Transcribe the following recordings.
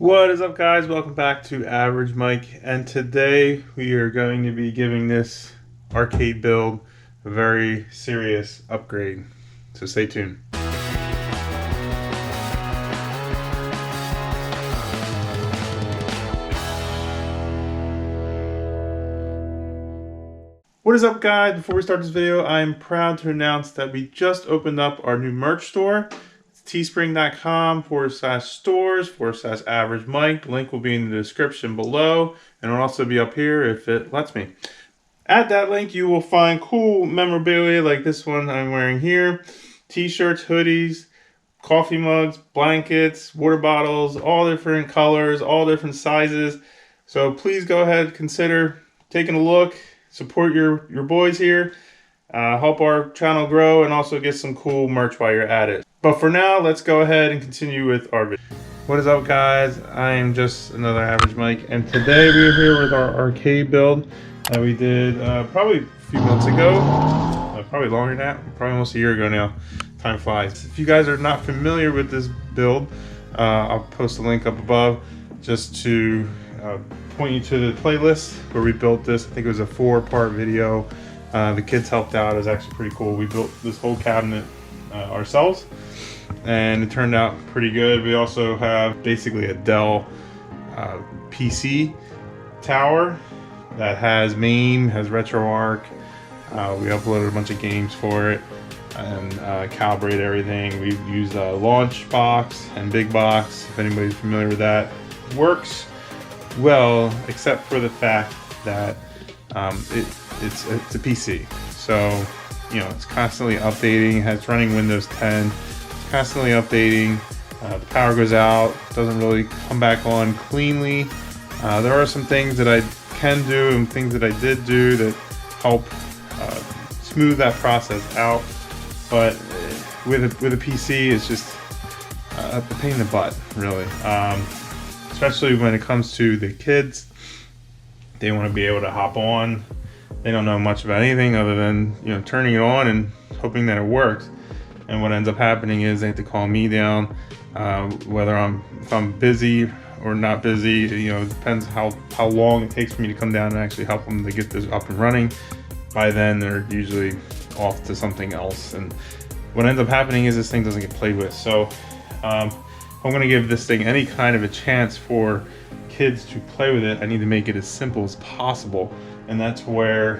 What is up, guys? Welcome back to Average Mike, and today we are going to be giving this arcade build a very serious upgrade, so stay tuned. What is up, guys? Before we start this video, I'm proud to announce that we just opened up our new merch store. teespring.com/stores/Average Mike. Link will be in the description below, and it'll also be up here if it lets me. At that link, you will find cool memorabilia like this one I'm wearing here, t-shirts, hoodies, coffee mugs, blankets, water bottles, all different colors, all different sizes. So please go ahead, consider taking a look, support your boys here, help our channel grow, and also get some cool merch while you're at it. But for now, let's go ahead and continue with our video. What is up, guys? I am just another Average Mike, and today we are here with our arcade build that we did probably a few months ago, probably longer than that, probably almost a year ago now. Time flies. If you guys are not familiar with this build, I'll post a link up above just to point you to the playlist where we built this. I think it was a 4-part video. The kids helped out. It was actually pretty cool. We built this whole cabinet ourselves, and it turned out pretty good. We also have basically a Dell PC tower that has MAME, has RetroArch. We uploaded a bunch of games for it and calibrated everything. We've used a launch box and big box, if anybody's familiar with that. It works well, except for the fact that it's a PC, so you know it's constantly updating. It's running Windows 10. It's constantly updating. The power goes out, doesn't really come back on cleanly. There are some things that I can do and things that I did do that help smooth that process out. But with a PC, it's just a pain in the butt, really. Especially when it comes to the kids. They want to be able to hop on. They don't know much about anything other than, you know, turning it on and hoping that it works. And what ends up happening is they have to call me down, whether if I'm busy or not busy. You know, it depends how long it takes for me to come down and actually help them to get this up and running. By then, they're usually off to something else. And what ends up happening is this thing doesn't get played with. So if I'm going to give this thing any kind of a chance for kids to play with it, I need to make it as simple as possible, and that's where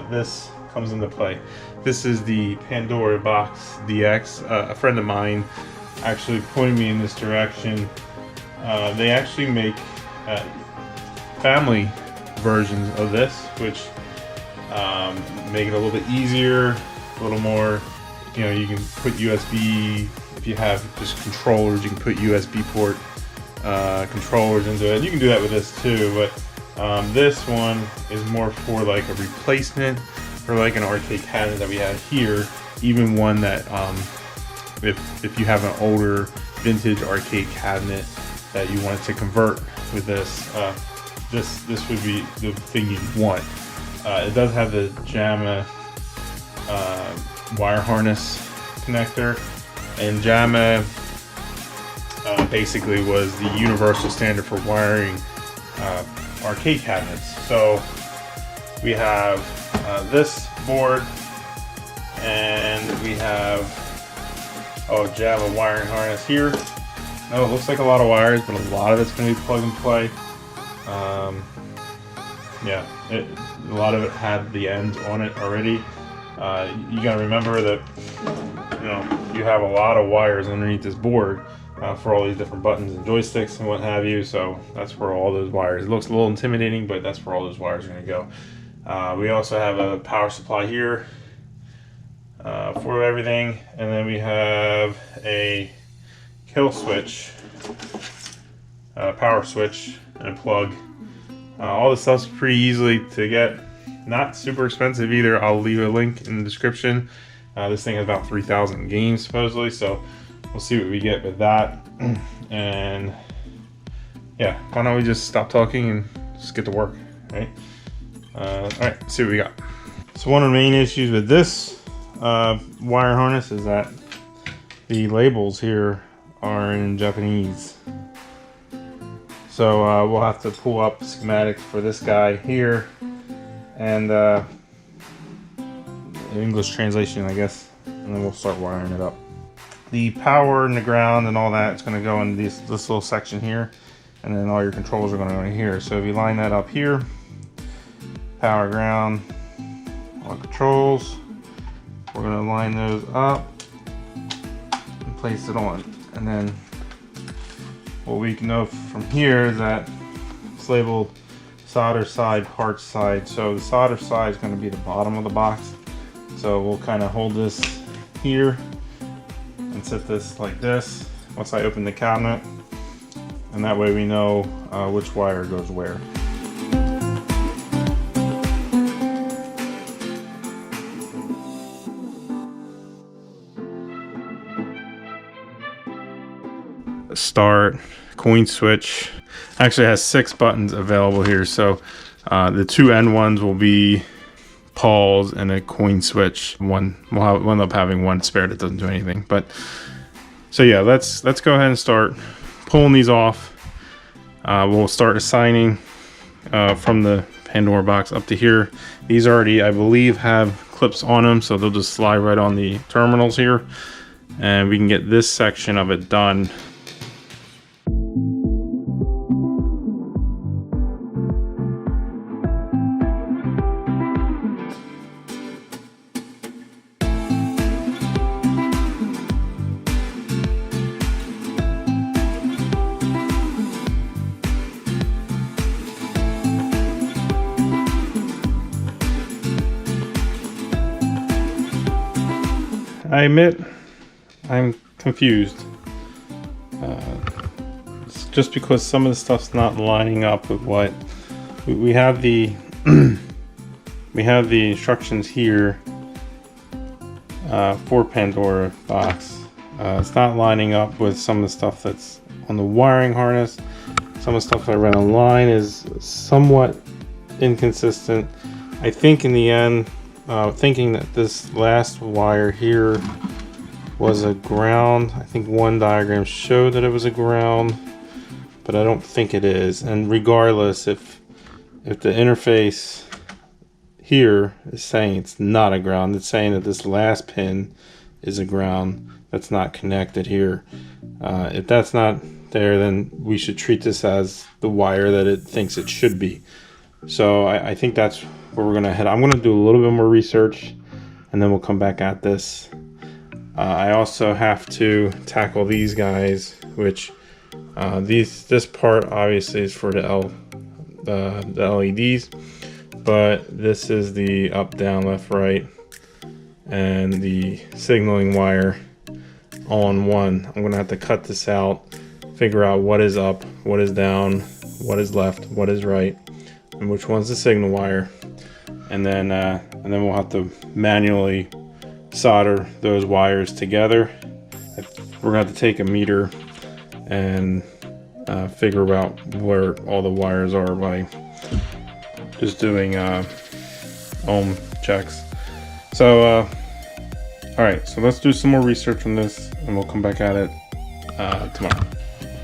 this comes into play. This is the Pandora Box DX. A friend of mine actually pointed me in this direction. They actually make family versions of this, which make it a little bit easier, a little more, you know, you can put USB, if you have just controllers, you can put USB port controllers into it. You can do that with this too, but this one is more for like a replacement for like an arcade cabinet that we have here. Even one that if you have an older vintage arcade cabinet that you wanted to convert with this, this would be the thing you'd want. It does have the JAMMA wire harness connector, and JAMMA basically was the universal standard for wiring arcade cabinets. So we have this board, and we have JAMMA wiring harness here. Now it looks like a lot of wires, but a lot of it's going to be plug and play. Yeah, a lot of it had the ends on it already. You got to remember that, you know, you have a lot of wires underneath this board for all these different buttons and joysticks and what have you. So that's where all those wires, it looks a little intimidating, but that's where all those wires are going to go. We also have a power supply here for everything, and then we have a kill switch, power switch, and a plug. All this stuff's pretty easily to get, not super expensive either. I'll leave a link in the description. This thing has about 3,000 games supposedly, so we'll see what we get with that. And yeah, why don't we just stop talking and just get to work, right? Alright, let's see what we got. So one of the main issues with this wire harness is that the labels here are in Japanese. So we'll have to pull up schematics for this guy here, and English translation, I guess, and then we'll start wiring it up. The power and the ground and all that is going to go in this little section here, and then all your controls are going to go in here. So if you line that up here, power, ground, all controls, we're going to line those up and place it on. And then what we can know from here is that it's labeled solder side, parts side. So the solder side is going to be the bottom of the box. So we'll kind of hold this here and set this like this once I open the cabinet, and that way we know which wire goes where. Start, coin switch. Actually has 6 buttons available here, so the 2 end ones will be pause and a coin switch. We'll end up having one spare that doesn't do anything. But so yeah, let's go ahead and start pulling these off. We'll start assigning from the Pandora box up to here. These already, I believe, have clips on them, so they'll just slide right on the terminals here, and we can get this section of it done. I admit I'm confused. It's just because some of the stuff's not lining up with what we have. The we have the instructions here for Pandora box. It's not lining up with some of the stuff that's on the wiring harness. Some of the stuff I read online is somewhat inconsistent. I think in the end, thinking that this last wire here was a ground. I think one diagram showed that it was a ground, but I don't think it is. And regardless, if the interface here is saying it's not a ground, it's saying that this last pin is a ground that's not connected here. If that's not there, then we should treat this as the wire that it thinks it should be. So I think that's where we're gonna head. I'm gonna do a little bit more research, and then we'll come back at this. I also have to tackle these guys, which this part obviously is for the LEDs, but this is the up, down, left, right, and the signaling wire all in one. I'm gonna have to cut this out, figure out what is up, what is down, what is left, what is right, and which one's the signal wire. And then we'll have to manually solder those wires together. We're gonna have to take a meter and figure out where all the wires are by just doing ohm checks. So all right, so let's do some more research on this, and we'll come back at it tomorrow.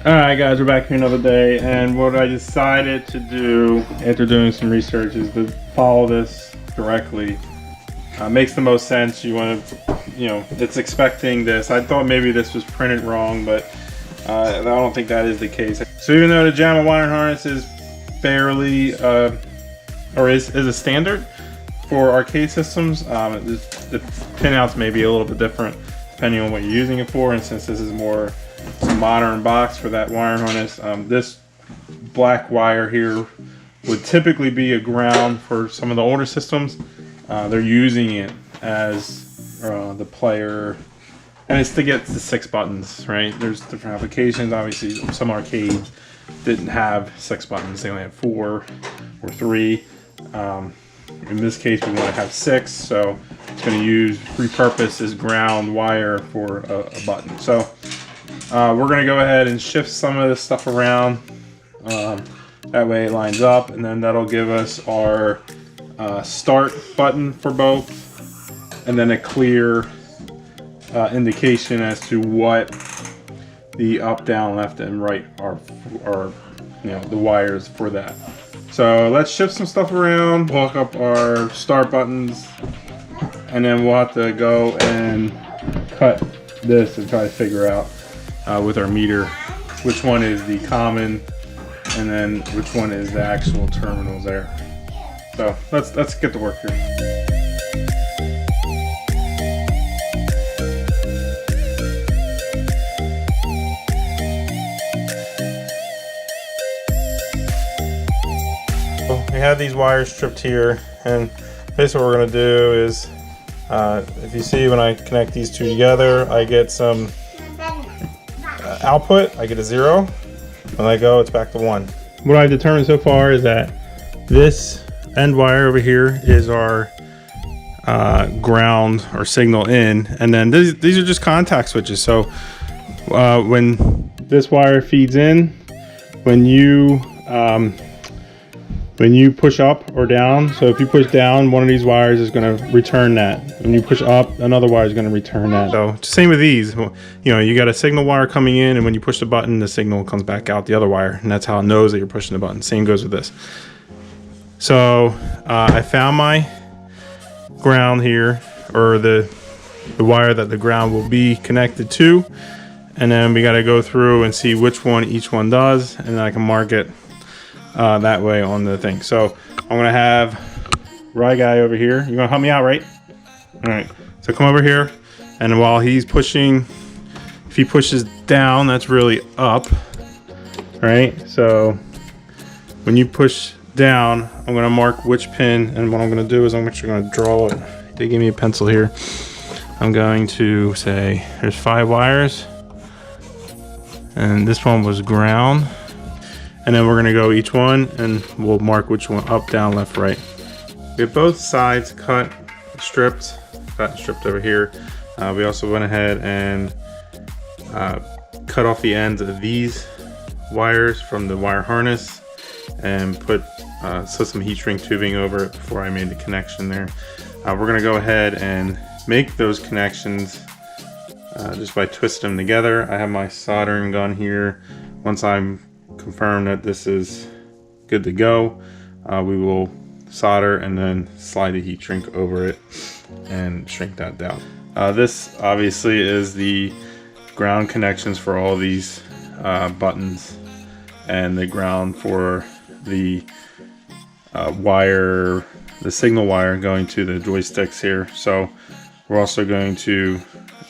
Alright guys, we're back here another day, and what I decided to do after doing some research is to follow this directly. Makes the most sense. You want to, it's expecting this. I thought maybe this was printed wrong, but I don't think that is the case. So even though the JAMMA wiring harness is fairly, or is a standard for arcade systems, the pinouts may be a little bit different depending on what you're using it for, and since this is more a modern box for that wiring harness, this black wire here would typically be a ground for some of the older systems. They're using it as the player, and it's to get the 6 buttons, right? There's different applications. Obviously, some arcades didn't have 6 buttons. They only had 4 or 3. In this case, we want to have 6, so it's going to repurpose this ground wire for a button. So we're going to go ahead and shift some of this stuff around. That way it lines up, and then that'll give us our start button for both, and then a clear indication as to what the up, down, left, and right are the wires for that. So let's shift some stuff around, hook up our start buttons, and then we'll have to go and cut this and try to figure out with our meter which one is the common and then which one is the actual terminals there. So let's get to work here. We have these wires stripped here, and basically what we're going to do is, if you see when I connect these two together, I get some output. I get a 0. When I go, it's back to 1. What I determined so far is that this end wire over here is our ground or signal in, and then these are just contact switches. So when this wire feeds in, when you push up or down, so if you push down, one of these wires is going to return that. When you push up, another wire is going to return that. So same with these, you got a signal wire coming in, and when you push the button, the signal comes back out the other wire, and that's how it knows that you're pushing the button. Same goes with this. So I found my ground here, or the wire that the ground will be connected to, and then we got to go through and see which one each one does, and then I can mark it that way on the thing. So I'm gonna have Rye Guy over here. You're gonna help me out, right? All right. So come over here, and while he's pushing, if he pushes down, that's really up, right? So when you push down, I'm gonna mark which pin, and what I'm gonna do is I'm actually gonna draw it. They gave me a pencil here. I'm going to say there's 5 wires, and this one was ground. And then we're gonna go each one and we'll mark which one, up, down, left, right. We have both sides cut, stripped over here. We also went ahead and cut off the ends of these wires from the wire harness and put some heat shrink tubing over it before I made the connection there. We're gonna go ahead and make those connections just by twisting them together. I have my soldering gun here. Once I'm confirmed that this is good to go, we will solder and then slide the heat shrink over it and shrink that down. This obviously is the ground connections for all these buttons, and the ground for the wire, the signal wire going to the joysticks here. So we're also going to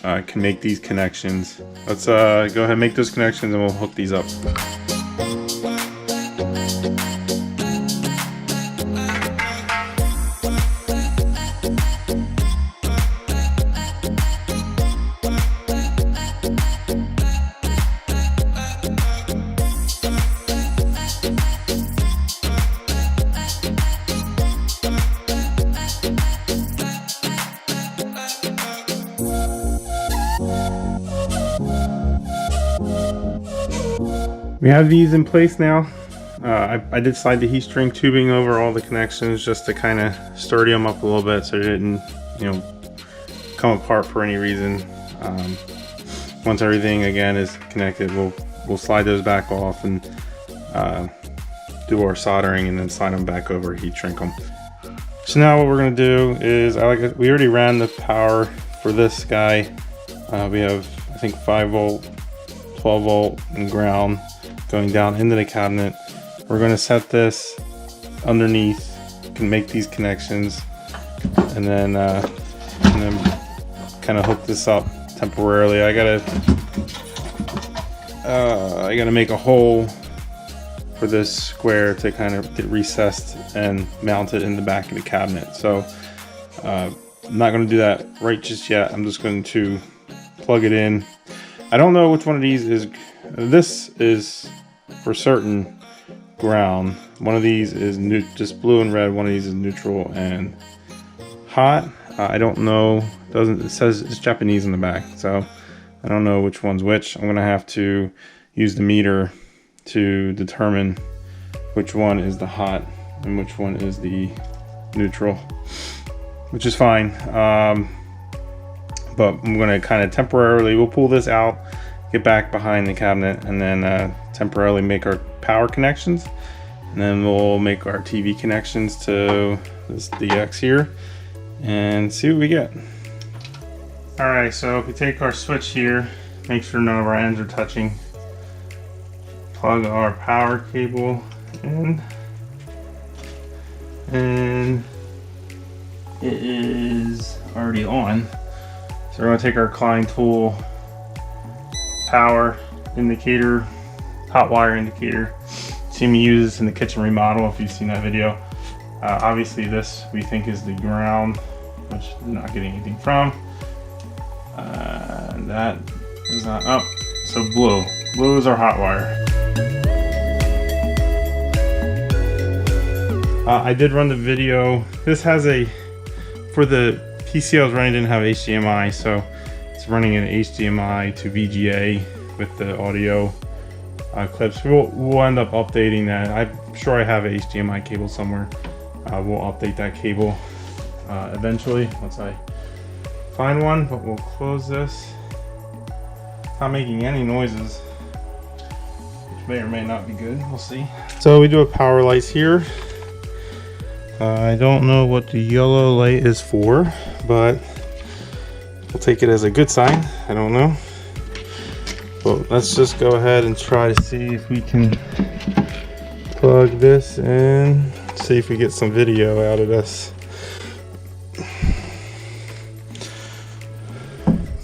can make these connections. Let's go ahead and make those connections and we'll hook these up. We have these in place now. I did slide the heat shrink tubing over all the connections just to kind of sturdy them up a little bit so they didn't, come apart for any reason. Once everything again is connected, we'll slide those back off and do our soldering and then slide them back over, heat shrink them. So now what we're gonna do is, we already ran the power for this guy. We have, I think, 5 volt, 12 volt, and ground going down into the cabinet. We're going to set this underneath, can make these connections, and then kind of hook this up temporarily. I gotta make a hole for this square to kind of get recessed and mount it in the back of the cabinet. So I'm not going to do that right just yet. I'm just going to plug it in. I don't know which one of these is. This is for certain ground. One of these is just blue and red. One of these is neutral and hot. I don't know. It says it's Japanese in the back, so I don't know which one's which. I'm gonna have to use the meter to determine which one is the hot and which one is the neutral, which is fine. But I'm gonna kind of temporarily, we'll pull this out, get back behind the cabinet, and then temporarily make our power connections, and then we'll make our TV connections to this DX here and see what we get. Alright, so if we take our switch here, make sure none of our ends are touching, plug our power cable in, and it is already on. So we're going to take our Klein tool power indicator, hot wire indicator. See me use this in the kitchen remodel if you've seen that video. Obviously this we think is the ground, which I'm not getting anything from. That is not up. So blue is our hot wire. I did run the video. This has for the PC I was running didn't have HDMI, so it's running an HDMI to VGA with the audio clips. We'll end up updating that. I'm sure I have a HDMI cable somewhere. We'll update that cable eventually once I find one, but we'll close this. It's not making any noises, which may or may not be good. We'll see. So we do have power lights here. I don't know what the yellow light is for, but we'll take it as a good sign. I don't know. But let's just go ahead and try to see if we can plug this in, see if we get some video out of this.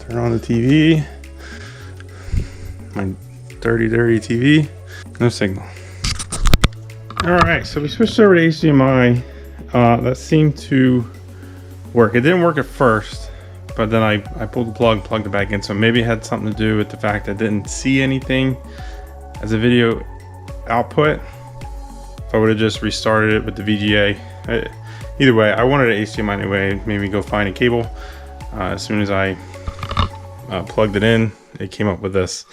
Turn on the TV. My dirty TV. No signal. Alright, so we switched over to HDMI. That seemed to work. It didn't work at first, but then I pulled the plug, plugged it back in, so maybe it had something to do with the fact that I didn't see anything as a video output. If I would have just restarted it with the VGA. Either way, I wanted an HDMI anyway. Maybe go find a cable. As soon as I plugged it in, it came up with this.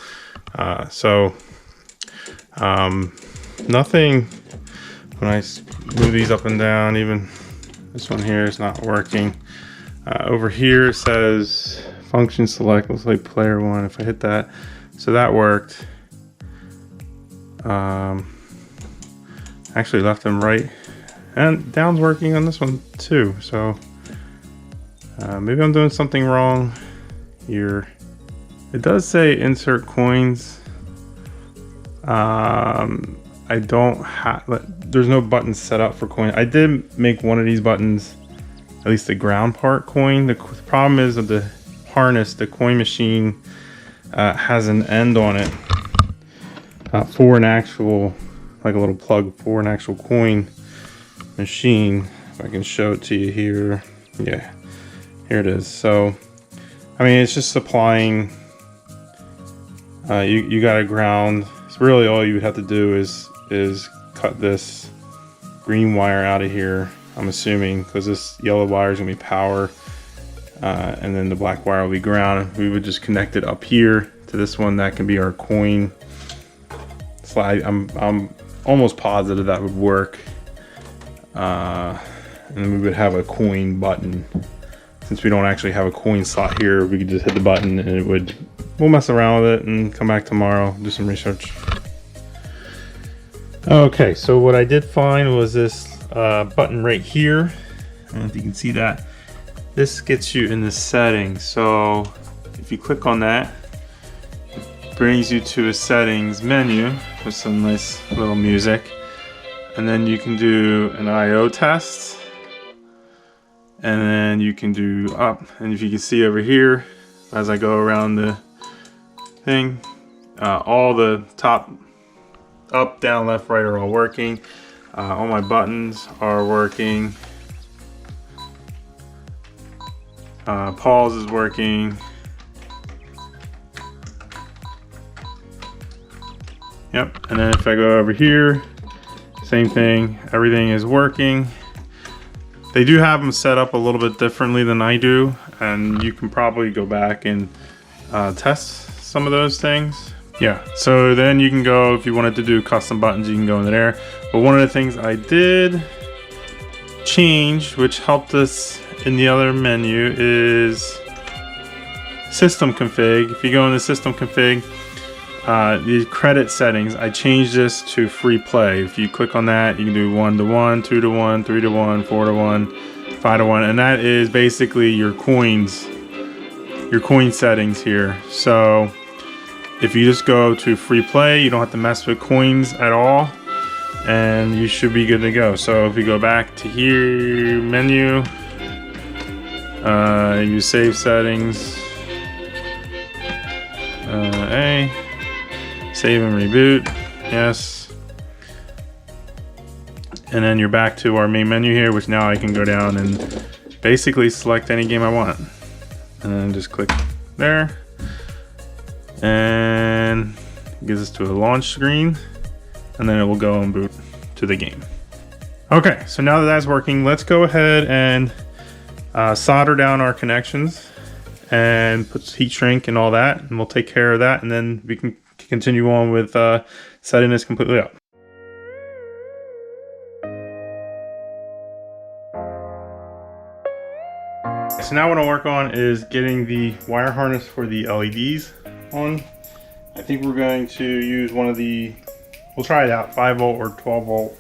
Nothing when I move these up and down. Even this one here is not working. Over here it says function select, looks like player one. If I hit that, so that worked. Actually left and right, and down's working on this one too. So maybe I'm doing something wrong here. It does say insert coins. I don't have, there's no button set up for coin. I did make one of these buttons, at least the ground part, coin. The problem is that the harness, the coin machine, has an end on it for an actual, like a little plug for an actual coin machine. If I can show it to you here. Yeah, here it is. So, I mean, it's just supplying, you got a ground. So really all you would have to do is cut this green wire out of here, I'm assuming, because this yellow wire is going to be power, and then the black wire will be ground. We would just connect it up here to this one. That can be our coin slide. I'm almost positive that would work, and then we would have a coin button. Since we don't actually have a coin slot here, we could just hit the button and it would, we'll mess around with it and come back tomorrow, do some research. Okay, so what I did find was this button right here. I don't know if you can see that. This gets you in the settings. So if you click on that, it brings you to a settings menu with some nice little music. And then you can do an I/O test. And then you can do up. And if you can see over here, as I go around the thing, all the top, up, down, left, right are all working. All my buttons are working. Pause is working. Yep, and then if I go over here, same thing, everything is working. They do have them set up a little bit differently than I do, and you can probably go back and test some of those things. Yeah, so then you can go, if you wanted to do custom buttons, you can go into there. But one of the things I did change, which helped us in the other menu, is system config. If you go into system config, the credit settings, I changed this to free play. If you click on that, you can do 1 to 1, 2 to 1, 3 to 1, 4 to 1, 5 to 1, and that is basically your coin settings here. So if you just go to free play, you don't have to mess with coins at all, and you should be good to go. So if you go back to here, menu, you save settings, save and reboot, yes. And then you're back to our main menu here, which now I can go down and basically select any game I want. And then just click there. And it gives us to a launch screen. And then it will go and boot to the game. Okay, so now that that's working, let's go ahead and solder down our connections and put heat shrink and all that. And we'll take care of that. And then we can continue on with setting this completely up. So now what I'll work on is getting the wire harness for the LEDs on. I think we're going to use one of the, we'll try it out, 5 volt or 12 volt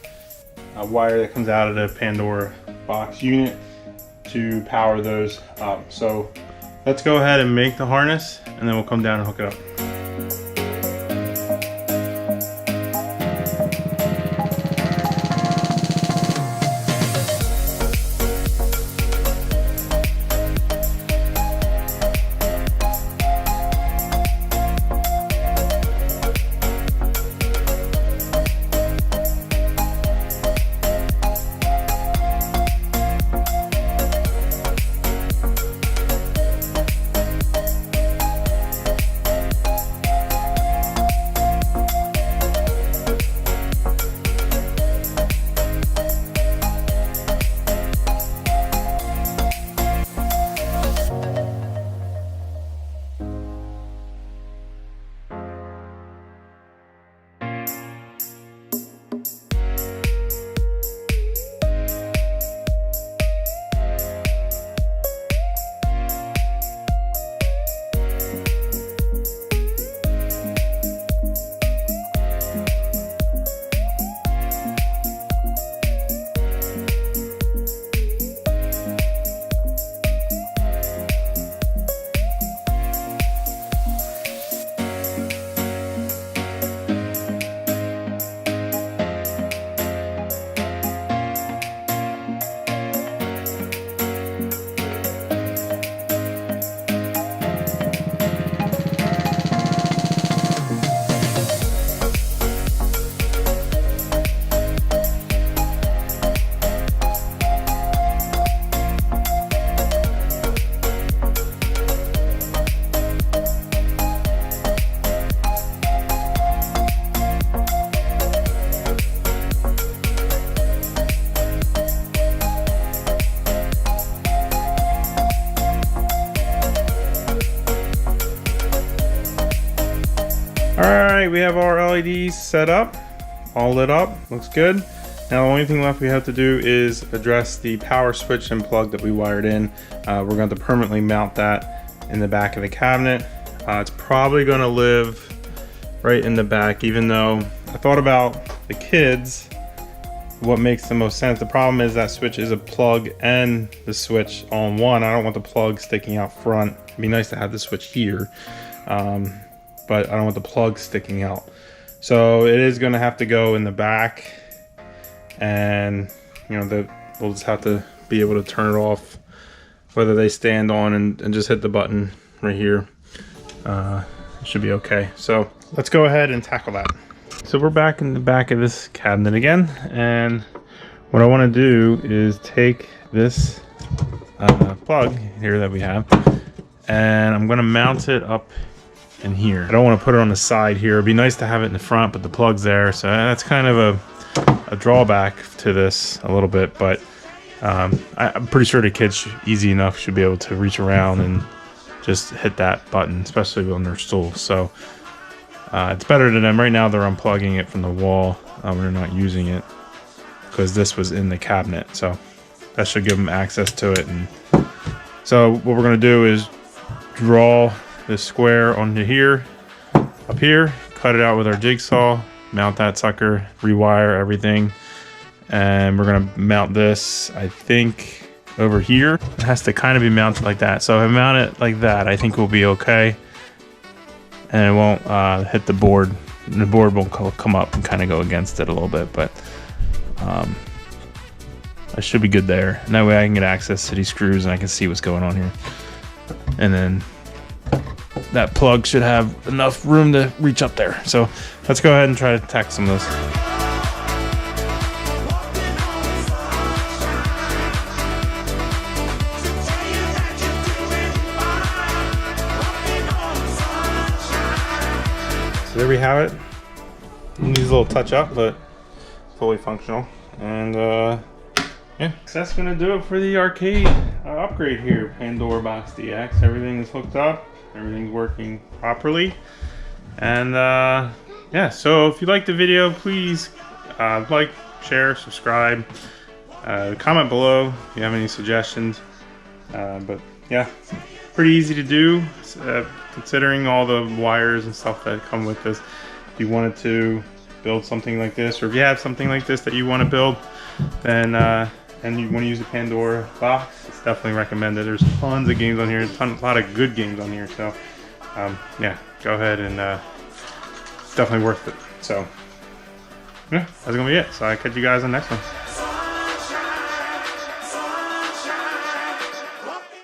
wire that comes out of the Pandora Box unit to power those up. So let's go ahead and make the harness, and then we'll come down and hook it up. Alright, we have our LEDs set up, all lit up, looks good. Now the only thing left we have to do is address the power switch and plug that we wired in. We're going to permanently mount that in the back of the cabinet. It's probably going to live right in the back, even though I thought about the kids, what makes the most sense. The problem is that switch is a plug and the switch on one. I don't want the plug sticking out front. It'd be nice to have the switch here. But I don't want the plug sticking out. So it is gonna have to go in the back, and you know, we'll just have to be able to turn it off, whether they stand on and just hit the button right here. It should be okay. So let's go ahead and tackle that. So we're back in the back of this cabinet again, and what I wanna do is take this plug here that we have, and I'm gonna mount it up in here. I don't want to put it on the side here. It'd be nice to have it in the front, but the plug's there, so that's kind of a drawback to this a little bit, but I'm pretty sure the kids easy enough should be able to reach around and just hit that button, especially on their stool. So it's better than them. Right now they're unplugging it from the wall. They're not using it because this was in the cabinet, so that should give them access to it. And so what we're going to do is draw this square onto here, up here, cut it out with our jigsaw, mount that sucker, rewire everything, and we're gonna mount this, I think, over here. It has to kind of be mounted like that. So if I mount it like that, I think we'll be okay, and it won't hit the board. The board will come up and kind of go against it a little bit, but I should be good there. And that way I can get access to these screws and I can see what's going on here. And then that plug should have enough room to reach up there. So let's go ahead and try to tack some of this. So there we have it. Needs a little touch up, but fully functional. And yeah, so that's gonna do it for the arcade upgrade here. Pandora Box DX. Everything is hooked up. Everything's working properly. And yeah, so if you liked the video, please like, share, subscribe, comment below if you have any suggestions. But yeah, pretty easy to do, considering all the wires and stuff that come with this. If you wanted to build something like this, or if you have something like this that you want to build, then and you want to use the Pandora box, it's definitely recommended. There's tons of games on here, a lot of good games on here. So yeah, go ahead and it's definitely worth it. So yeah, that's gonna be it. So I'll catch you guys on the next one.